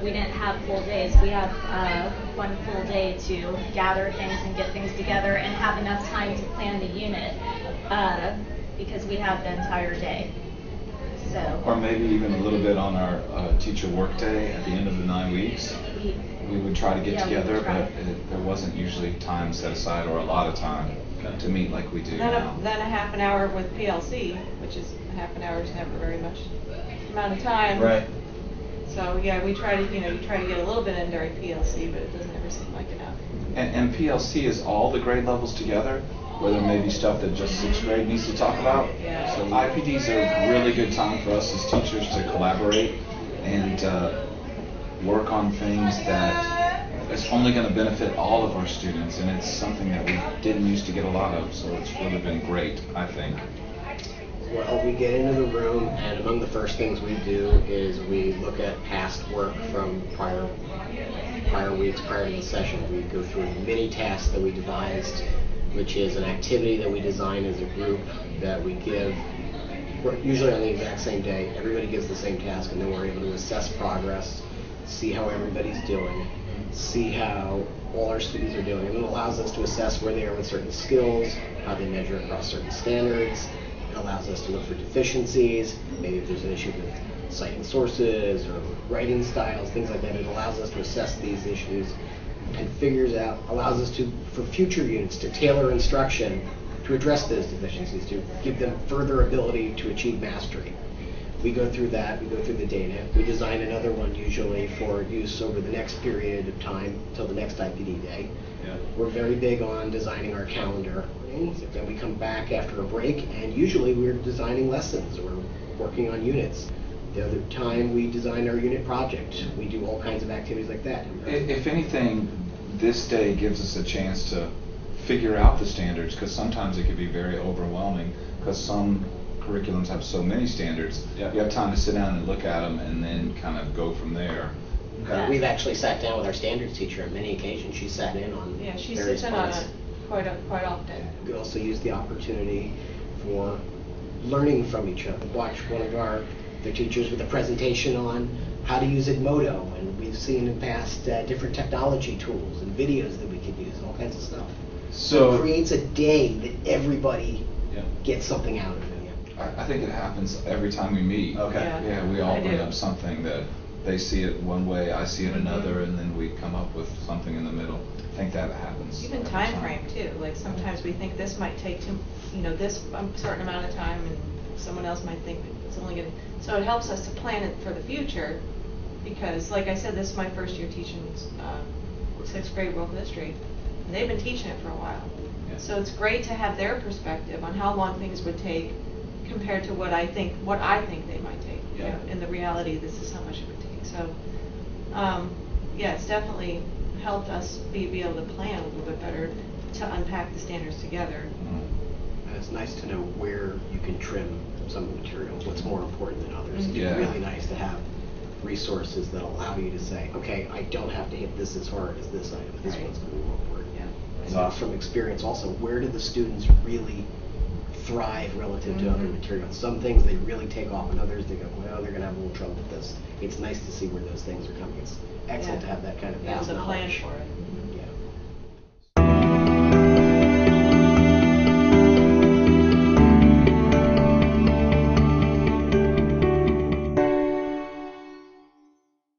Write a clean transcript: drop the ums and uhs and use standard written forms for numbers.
we didn't have full days. We have one full day to gather things and get things together and have enough time to plan the unit because we have the entire day. So. Or maybe even a little bit on our teacher work day at the end of the 9 weeks. We would try to get together, but there wasn't usually time set aside or a lot of time to meet like we do now. Then a half an hour with PLC, which is a half an hour is never very much amount of time. Right. So yeah, we try to you try to get a little bit in during PLC, but it doesn't ever seem like enough. And PLC is all the grade levels together, where there may be stuff that just 6th grade needs to talk about. Yeah. So IPDs are a really good time for us as teachers to collaborate and work on things that is only going to benefit all of our students, and it's something that we didn't used to get a lot of, so it's really been great, I think. Well, we get into the room, and among the first things we do is we look at past work from prior weeks, prior to the session. We go through a mini task that we devised, which is an activity that we design as a group that we give, usually on the exact same day. Everybody gives the same task, and then we're able to assess progress, see how everybody's doing, see how all our students are doing, and it allows us to assess where they are with certain skills, how they measure across certain standards. It allows us to look for deficiencies, maybe if there's an issue with citing sources or writing styles, things like that. It allows us to assess these issues and allows us to, for future units, to tailor instruction to address those deficiencies, to give them further ability to achieve mastery. We go through that, we go through the data, we design another one usually for use over the next period of time till the next IPD day. Yeah. We're very big on designing our calendar. Then we come back after a break, and usually we're designing lessons or working on units. The other time we design our unit project. We do all kinds of activities like that. If anything, this day gives us a chance to figure out the standards, because sometimes it can be very overwhelming, because some curriculums have so many standards. Yeah. You have time to sit down and look at them and then kind of go from there. We've actually sat down with our standards teacher on many occasions. She sat in on She various sits in on parts. it quite often. We also use the opportunity for learning from each other. Watch one of their teachers with a presentation on how to use Edmodo, and we've seen in the past different technology tools and videos that we could use, all kinds of stuff. So it creates a day that everybody gets something out of it. I think it happens every time we meet. Okay. Yeah, we all bring up something that they see it one way, I see it another, and then we come up with something in the middle. I think that happens. Even every time frame too. Like sometimes we think this might take this certain amount of time, and someone else might think it's only going to. So it helps us to plan it for the future, because like I said, this is my first year teaching 6th grade world history, and they've been teaching it for a while. Yeah. So it's great to have their perspective on how long things would take compared to what I think they might take. Yeah. In the reality, this is how much it would take. So, yeah, it's definitely helped us be able to plan a little bit better to unpack the standards together. And it's nice to know where you can trim some of the materials, what's more important than others. Mm-hmm. It's really nice to have resources that allow you to say, okay, I don't have to hit this as hard as this item. This one's going to be more important. Yeah. And awesome. from experience also, where do the students really thrive relative to other materials? Some things they really take off, and others they go, well, they're going to have a little trouble with this. It's nice to see where those things are coming. It's excellent to have that kind of Able base to plan knowledge. for it.